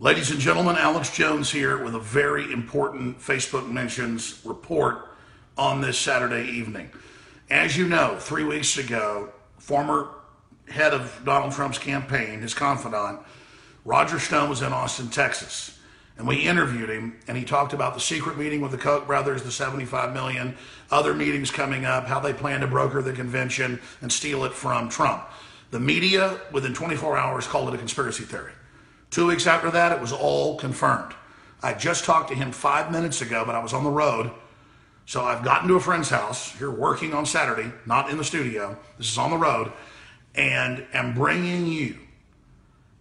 Ladies and gentlemen, Alex Jones here with a very important Facebook Mentions report on this Saturday evening. As you know, 3 weeks ago, former head of Donald Trump's campaign, his confidant, Roger Stone, was in Austin, Texas. And we interviewed him, and he talked about the secret meeting with the Koch brothers, the $75 million, other meetings coming up, how they plan to broker the convention and steal it from Trump. The media, within 24 hours, called it a conspiracy theory. 2 weeks after that, it was all confirmed. I just talked to him 5 minutes ago, but I was on the road. So I've gotten to a friend's house here working on Saturday, not in the studio. This is on the road, and am bringing you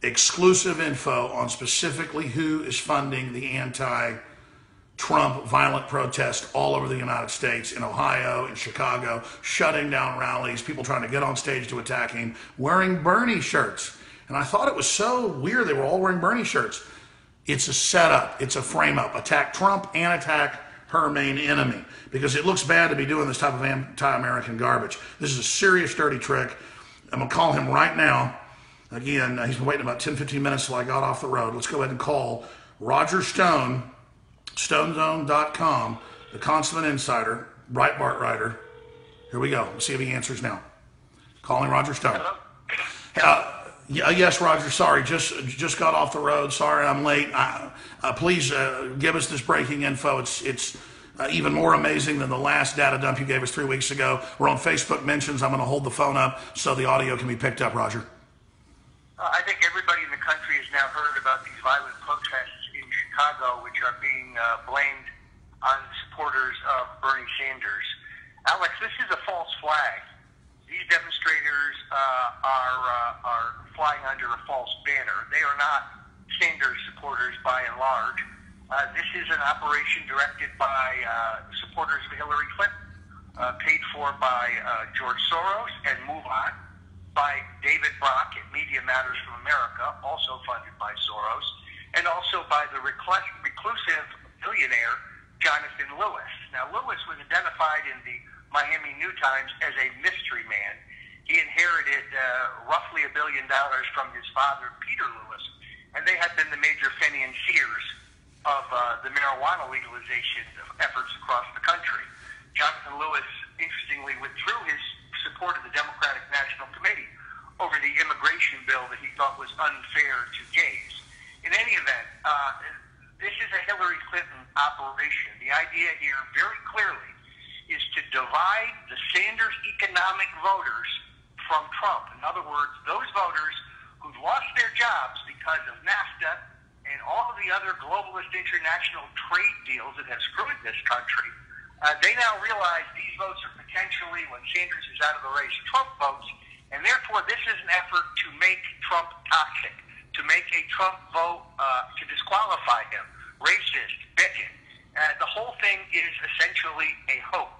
exclusive info on specifically who is funding the anti-Trump violent protest all over the United States, in Ohio, in Chicago, shutting down rallies, people trying to get on stage to attack him, wearing Bernie shirts. And I thought it was so weird they were all wearing Bernie shirts. It's a setup. It's a frame-up. Attack Trump and attack her main enemy, because it looks bad to be doing this type of anti-American garbage. This is a serious, dirty trick. I'm going to call him right now. Again, he's been waiting about 10, 15 minutes till I got off the road. Let's go ahead and call Roger Stone, StoneZone.com, the consummate insider, Breitbart writer. Here we go. Let's see if he answers now. Calling Roger Stone. Yes, Roger. Sorry, just got off the road. Sorry, I'm late. Please give us this breaking info. It's even more amazing than the last data dump you gave us 3 weeks ago. We're on Facebook Mentions. I'm going to hold the phone up so the audio can be picked up, Roger. I think everybody in the country has now heard about these violent protests in Chicago, which are being blamed on supporters of Bernie Sanders. Alex, this is a false flag. These demonstrators are flying under a false banner. They are not Sanders supporters by and large. This is an operation directed by supporters of Hillary Clinton, paid for by George Soros and MoveOn, by David Brock at Media Matters from America, also funded by Soros, and also by the reclusive billionaire Jonathan Lewis. Now, Lewis was identified in the Miami New Times as a mystery man. He inherited roughly $1 billion from his father, Peter Lewis, and they had been the major financiers of the marijuana legalization efforts across the country. Jonathan Lewis, interestingly, withdrew his support of the Democratic National Committee over the immigration bill that he thought was unfair to gays. In any event, this is a Hillary Clinton operation. The idea here, very clearly, is to divide the Sanders economic voters from Trump. In other words, those voters who've lost their jobs because of NAFTA and all of the other globalist international trade deals that have screwed this country, they now realize these votes are potentially, when Sanders is out of the race, Trump votes, and therefore this is an effort to make Trump toxic, to make a Trump vote, to disqualify him, racist, bigot. The whole thing is essentially a hoax.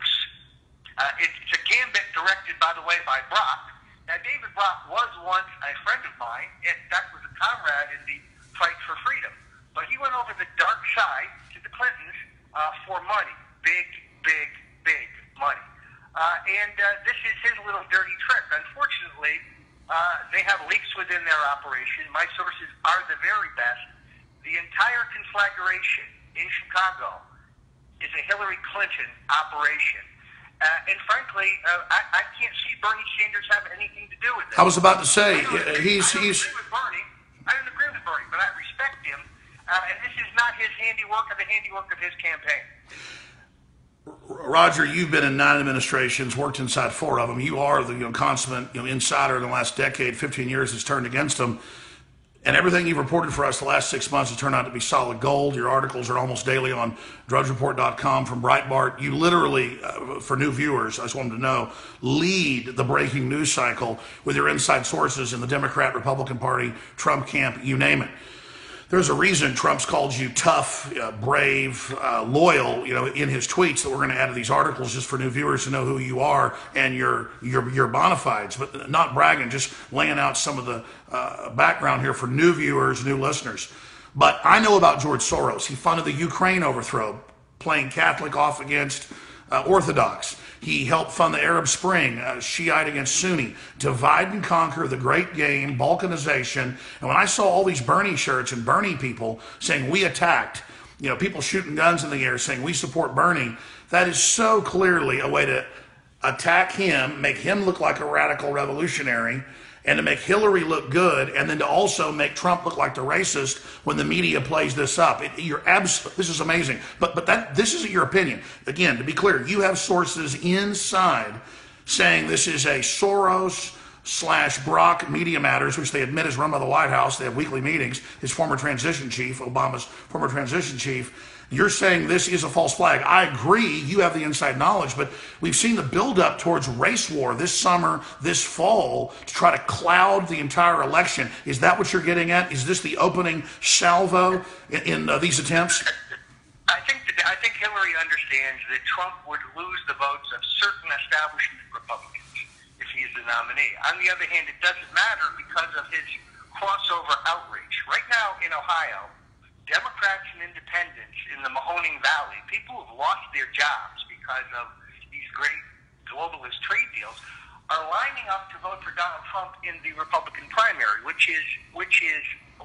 It's a gambit directed, by the way, by Brock. Now, David Brock was once a friend of mine. In fact, was a comrade in the fight for freedom. But he went over the dark side to the Clintons for money. Big money. And this is his little dirty trick. Unfortunately, they have leaks within their operation. My sources are the very best. The entire conflagration in Chicago is a Hillary Clinton operation. And frankly, I can't see Bernie Sanders have anything to do with it. I was about to say, I don't agree with Bernie. I don't agree with Bernie, but I respect him. And this is not his handiwork or the handiwork of his campaign. Roger, you've been in 9 administrations, worked inside 4 of them. You are the consummate insider in the last decade, 15 years has turned against them. And everything you've reported for us the last 6 months has turned out to be solid gold. Your articles are almost daily on drudgereport.com from Breitbart. You literally, for new viewers, I just want them to know, lead the breaking news cycle with your inside sources in the Democrat, Republican Party, Trump camp, you name it. There's a reason Trump's called you tough, brave, loyal, in his tweets that we're going to add to these articles just for new viewers to know who you are and your bona fides, but not bragging, just laying out some of the background here for new viewers, new listeners. But I know about George Soros. He funded the Ukraine overthrow, playing Catholic off against Orthodox. He helped fund the Arab Spring, Shiite against Sunni, divide and conquer, the great game, balkanization. And when I saw all these Bernie shirts and Bernie people saying we attacked, people shooting guns in the air saying we support Bernie, that is so clearly a way to attack him, make him look like a radical revolutionary, and to make Hillary look good, and then to also make Trump look like the racist when the media plays this up. This is amazing. But this isn't your opinion. Again, to be clear, you have sources inside saying this is a Soros/Brock Media Matters, which they admit is run by the White House. They have weekly meetings. His former transition chief, Obama's former transition chief. You're saying this is a false flag. I agree, you have the inside knowledge, but we've seen the buildup towards race war this summer, this fall, to try to cloud the entire election. Is that what you're getting at? Is this the opening salvo in these attempts? I think Hillary understands that Trump would lose the votes of certain establishment Republicans if he is the nominee. On the other hand, it doesn't matter because of his crossover outreach. Right now in Ohio, Democrats and independents in the Mahoning Valley, people who have lost their jobs because of these great globalist trade deals, are lining up to vote for Donald Trump in the Republican primary, which is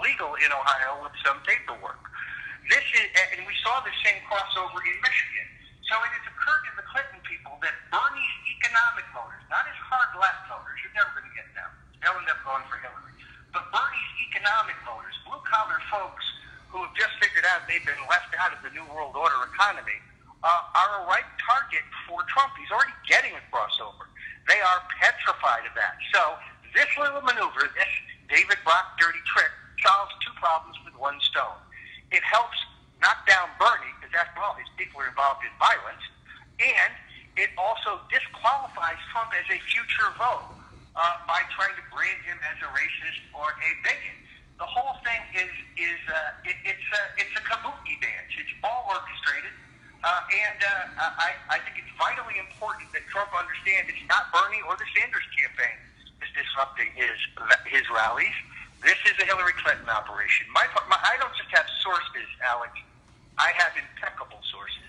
legal in Ohio with some paperwork. And we saw the same crossover in Michigan. So it has occurred to the Clinton people that Bernie's economic voters, not his hard left voters, you're never going to get them. They'll end up going for Hillary. But Bernie's economic voters, blue-collar folks who have just figured out they've been left out of the New World Order economy, are a right target for Trump. He's already getting a crossover. They are petrified of that. So this little maneuver, this David Brock dirty trick, solves two problems with one stone. It helps knock down Bernie, because after all, his people are involved in violence, and it also disqualifies Trump as a future vote by trying to brand him as a racist or a bigot. The whole thing is it's a kabuki dance. It's all orchestrated, and I think it's vitally important that Trump understand it's not Bernie or the Sanders campaign that's disrupting his rallies. This is a Hillary Clinton operation. I don't just have sources, Alex. I have impeccable sources.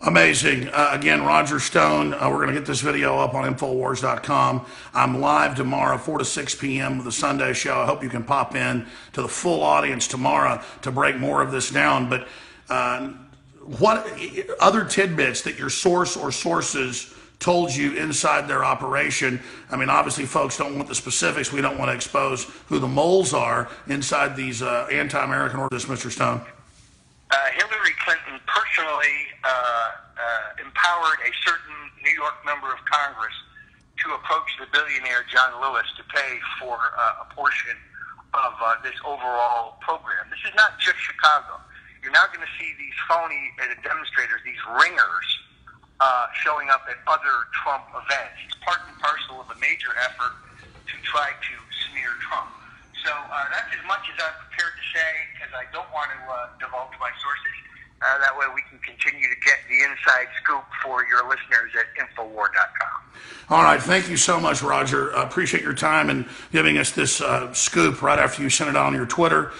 Amazing. Again, Roger Stone. We're going to get this video up on Infowars.com. I'm live tomorrow, 4 to 6 p.m. with the Sunday show. I hope you can pop in to the full audience tomorrow to break more of this down. But what other tidbits that your source or sources told you inside their operation? I mean, obviously, folks don't want the specifics. We don't want to expose who the moles are inside these anti-American orders, Mr. Stone. Hillary Clinton personally empowered a certain New York member of Congress to approach the billionaire John Lewis to pay for a portion of this overall program. This is not just Chicago. You're now going to see these phony demonstrators, these ringers, showing up at other Trump events. It's part and parcel of a major effort to try to smear Trump. So that's as much as I'm prepared to say, because I don't want to divulge my sources. That way we can continue to get the inside scoop for your listeners at Infowar.com. All right. Thank you so much, Roger. Appreciate your time and giving us this scoop right after you sent it out on your Twitter.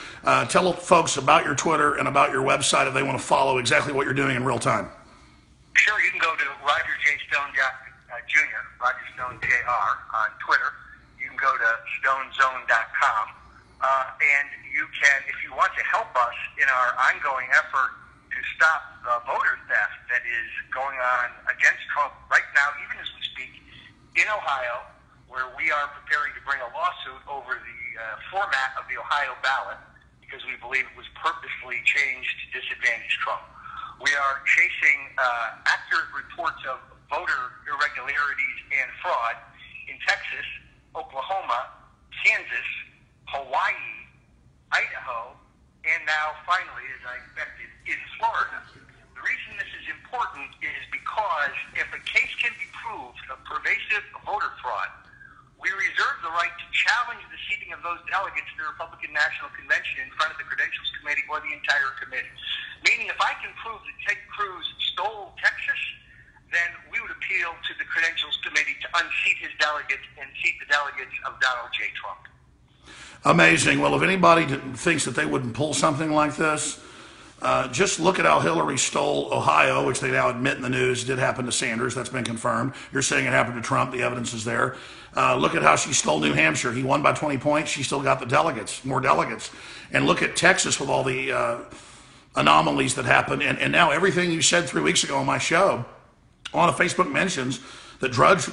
Tell folks about your Twitter and about your website if they want to follow exactly what you're doing in real time. Sure. You can go to Roger J. Stone Jr., Roger Stone Jr. on Twitter. You can go to stonezone.com. And you can, if you want to help us in our ongoing effort to stop the voter theft that is going on against Trump right now, even as we speak, in Ohio, where we are preparing to bring a lawsuit over the format of the Ohio ballot, because we believe it was purposely changed to disadvantage Trump. We are chasing accurate reports of voter irregularities and fraud in Texas, Oklahoma, Kansas, Hawaii, Idaho, and now finally, as I expected, in Florida. The reason this is important is because if a case can be proved of pervasive voter fraud, we reserve the right to challenge the seating of those delegates to the Republican National Convention in front of the Credentials Committee or the entire committee. Meaning, if I can prove that Ted Cruz stole Texas, then we would appeal to the Credentials Committee to unseat his delegates and seat the delegates of Donald J. Trump. Amazing. Well, if anybody thinks that they wouldn't pull something like this, Just look at how Hillary stole Ohio, which they now admit in the news did happen to Sanders. That's been confirmed. You're saying it happened to Trump. The evidence is there. Look at how she stole New Hampshire. He won by 20 points. She still got the delegates, more delegates. And look at Texas with all the anomalies that happened. And now everything you said 3 weeks ago on my show, on a Facebook mentions that Drudge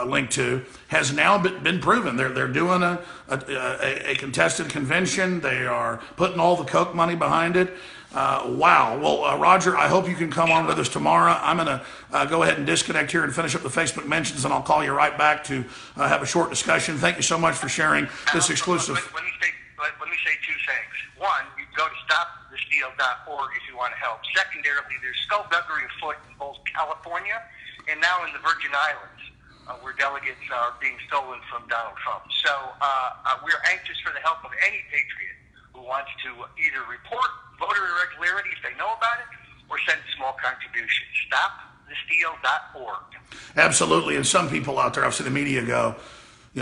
linked to, has now been proven. They're doing a contested convention. They are putting all the Koch money behind it. Wow. Well, Roger, I hope you can come on with us tomorrow. I'm going to go ahead and disconnect here and finish up the Facebook mentions, and I'll call you right back to have a short discussion. Thank you so much for sharing this exclusive. Let me say two things. One, you can go to stopthesteal.org if you want to help. Secondarily, there's skullduggery afoot in both California and now in the Virgin Islands, where delegates are being stolen from Donald Trump. So we're anxious for the help of any patriot who wants to either report voter irregularity if they know about it or send a small contribution. Stopthesteal.org. Absolutely. And some people out there, I've seen the media go,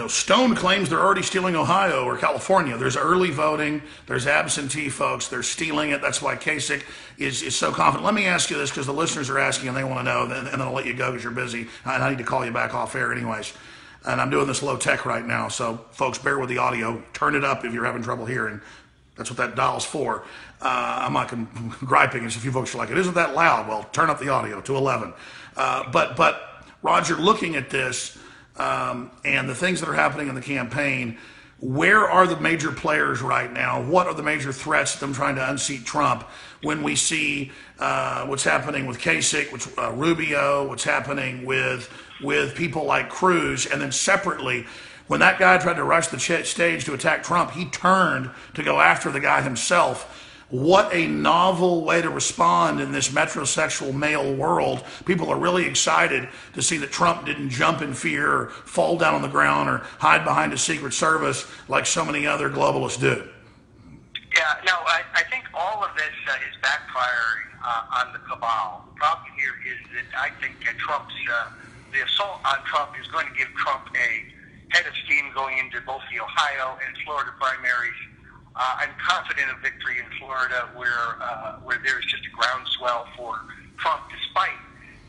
Stone claims they're already stealing Ohio or California. There's early voting. There's absentee folks. They're stealing it. That's why Kasich is so confident. Let me ask you this, because the listeners are asking and they want to know, and then I'll let you go because you're busy. And I need to call you back off air anyways. And I'm doing this low tech right now. So folks, bear with the audio. Turn it up if you're having trouble hearing. That's what that dial's for. I'm not griping. As a few folks are like, it isn't that loud. Well, turn up the audio to 11. But Roger, looking at this, and the things that are happening in the campaign, where are the major players right now? What are the major threats to them trying to unseat Trump when we see what's happening with Kasich, Rubio, what's happening with people like Cruz, and then separately, when that guy tried to rush the stage to attack Trump, he turned to go after the guy himself. What a novel way to respond in this metrosexual male world. People are really excited to see that Trump didn't jump in fear or fall down on the ground or hide behind a Secret Service like so many other globalists do. Yeah, no, I think all of this is backfiring on the cabal. The problem here is that I think the assault on Trump is going to give Trump a head of steam going into both the Ohio and Florida primaries. I'm confident of victory in Florida, where there's just a groundswell for Trump, despite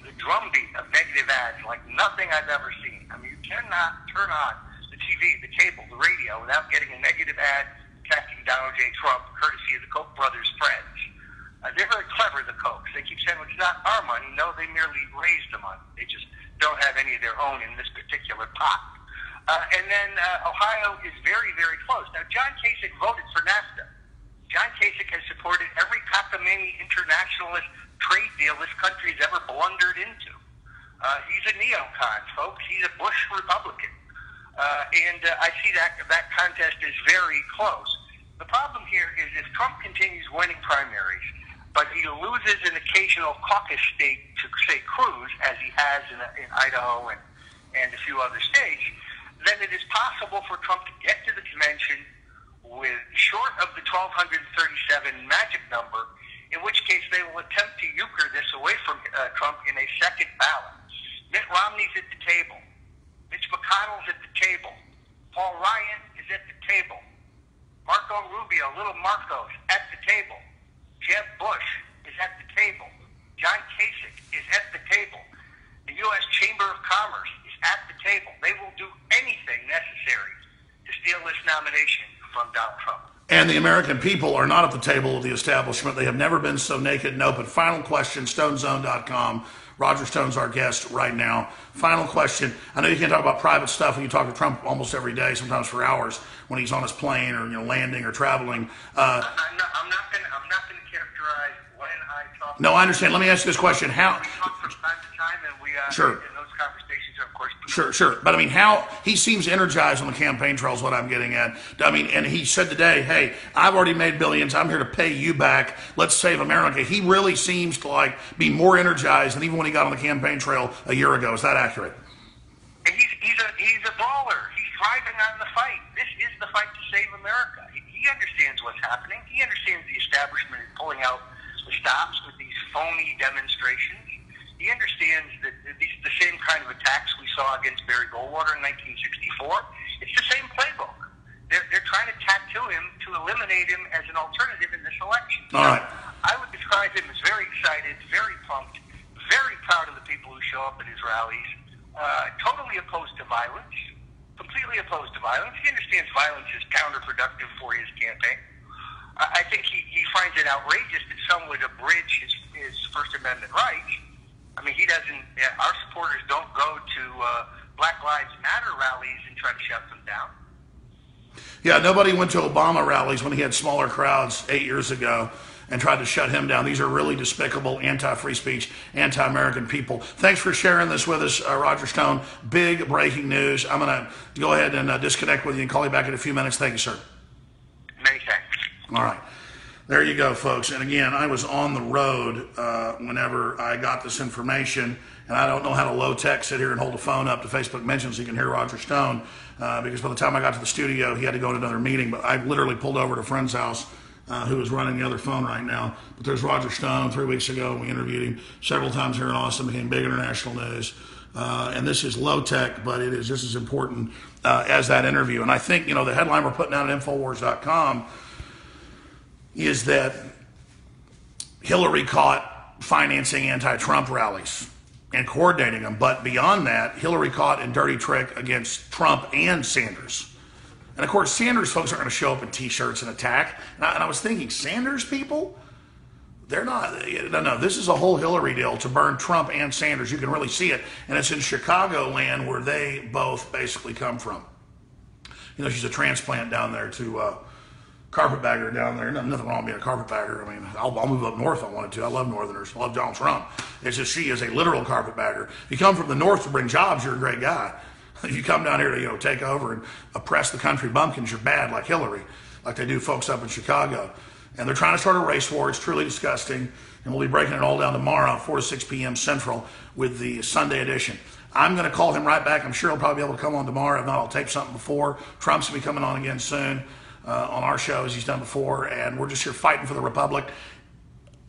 the drumbeat of negative ads like nothing I've ever seen. I mean, you cannot turn on the TV, the cable, the radio without getting a negative ad attacking Donald J. Trump, courtesy of the Koch brothers' friends. They're very clever, the Kochs. They keep saying, well, it's not our money. No, they merely raised the money. They just don't have any of their own in this particular pot. And then Ohio is very, very close. Now, John Kasich voted for NAFTA. John Kasich has supported every cockamamie internationalist trade deal this country has ever blundered into. He's a neocon, folks. He's a Bush Republican. And I see that contest is very close. The problem here is if Trump continues winning primaries, but he loses an occasional caucus state to, say, Cruz, as he has in Idaho and a few other states, then it is possible for Trump to get to the convention with short of the 1,237 magic number, in which case they will attempt to euchre this away from Trump in a second ballot. Mitt Romney's at the table. Mitch McConnell's at the table. Paul Ryan is at the table. Marco Rubio, little Marco's at the table. Jeb Bush is at the table. John Kasich is at the table. The U.S. Chamber of Commerce is at the table. They will do anything necessary to steal this nomination from Donald Trump. And the American people are not at the table of the establishment. They have never been so naked and open. Final question, StoneZone.com. Roger Stone's our guest right now. Final question. I know you can't talk about private stuff when you talk to Trump almost every day, sometimes for hours, when he's on his plane or landing or traveling. I'm not going to characterize when I talk. No, I understand. Let me ask you this question. How? We talk from time to time, and we sure. And those conversations are, of course. Sure. But I mean, how he seems energized on the campaign trail is what I'm getting at. I mean, and he said today, hey, I've already made billions. I'm here to pay you back. Let's save America. He really seems to be more energized than even when he got on the campaign trail a year ago. Is that accurate? He's a brawler. He's thriving on the fight. This is the fight to save America. He understands what's happening. He understands the establishment is pulling out the stops with these phony demonstrations. He understands that the same kind of attacks we saw against Barry Goldwater in 1964. It's the same playbook. They're trying to tattoo him to eliminate him as an alternative in this election. All right. I would describe describes him as very excited, very pumped, very proud of the people who show up at his rallies, totally opposed to violence, completely opposed to violence. He understands violence is counterproductive for his campaign. I think he finds it outrageous that some would abridge his First Amendment rights. I mean, he doesn't. Our supporters don't go to Black Lives Matter rallies and try to shut them down. Yeah, nobody went to Obama rallies when he had smaller crowds 8 years ago and tried to shut him down. These are really despicable anti-free speech, anti-American people. Thanks for sharing this with us, Roger Stone. Big breaking news. I'm going to go ahead and disconnect with you and call you back in a few minutes. Thank you, sir. Many thanks. All right. There you go, folks. And again, I was on the road whenever I got this information, and I don't know how to low-tech sit here and hold the phone up to Facebook mentions so you can hear Roger Stone, because by the time I got to the studio, he had to go to another meeting. But I literally pulled over to a friend's house who is running the other phone right now. But there's Roger Stone. 3 weeks ago, we interviewed him several times here in Austin, became big international news. And this is low-tech, but it is just as important as that interview. And I think, the headline we're putting out at Infowars.com is that Hillary caught financing anti-Trump rallies and coordinating them. But beyond that, Hillary caught in dirty trick against Trump and Sanders. And of course, Sanders folks aren't going to show up in T-shirts and attack. And I was thinking, Sanders people? They're not. No, this is a whole Hillary deal to burn Trump and Sanders. You can really see it. And it's in Chicagoland where they both basically come from. She's a transplant down there to carpetbagger down there. Nothing wrong with being a carpetbagger. I mean, I'll move up north if I wanted to. I love Northerners. I love Donald Trump. It's just she is a literal carpetbagger. If you come from the north to bring jobs, you're a great guy. If you come down here to take over and oppress the country bumpkins, you're bad, like Hillary, like they do folks up in Chicago. And they're trying to start a race war. It's truly disgusting. And we'll be breaking it all down tomorrow, 4 to 6 p.m. Central, with the Sunday edition. I'm going to call him right back. I'm sure he'll probably be able to come on tomorrow. If not, I'll tape something before. Trump's going to be coming on again soon. On our show as he's done before, and we're just here fighting for the Republic.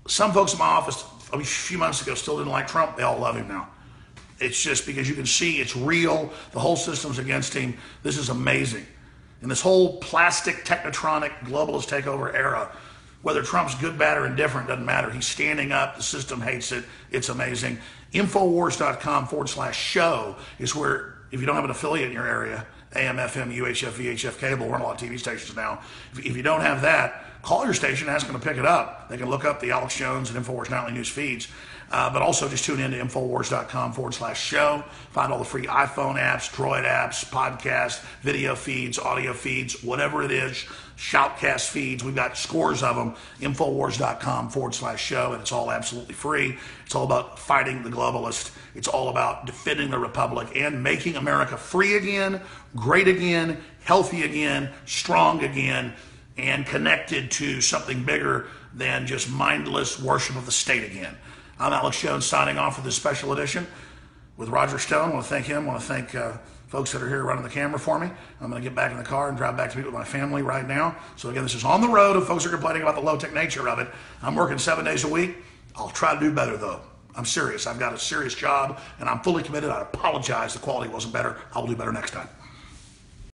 Some folks in my office a few months ago still didn't like Trump. They all love him now. It's just because you can see it's real. The whole system's against him. This is amazing. In this whole plastic, technotronic, globalist takeover era, whether Trump's good, bad, or indifferent, doesn't matter. He's standing up. The system hates it. It's amazing. Infowars.com/show is where, if you don't have an affiliate in your area, AM, FM, UHF, VHF cable, we're on a lot of TV stations now. If you don't have that, call your station, ask them to pick it up. They can look up the Alex Jones and Infowars Nightly News feeds. But also just tune in to Infowars.com/show. Find all the free iPhone apps, Droid apps, podcasts, video feeds, audio feeds, whatever it is, shoutcast feeds. We've got scores of them. Infowars.com/show, and it's all absolutely free. It's all about fighting the globalist. It's all about defending the Republic and making America free again, great again, healthy again, strong again, and connected to something bigger than just mindless worship of the state again. I'm Alex Jones signing off for this special edition with Roger Stone. I want to thank him. I want to thank folks that are here running the camera for me. I'm going to get back in the car and drive back to meet with my family right now. So again, this is on the road. If folks are complaining about the low-tech nature of it, I'm working 7 days a week. I'll try to do better, though. I'm serious. I've got a serious job, and I'm fully committed. I apologize. The quality wasn't better. I will do better next time.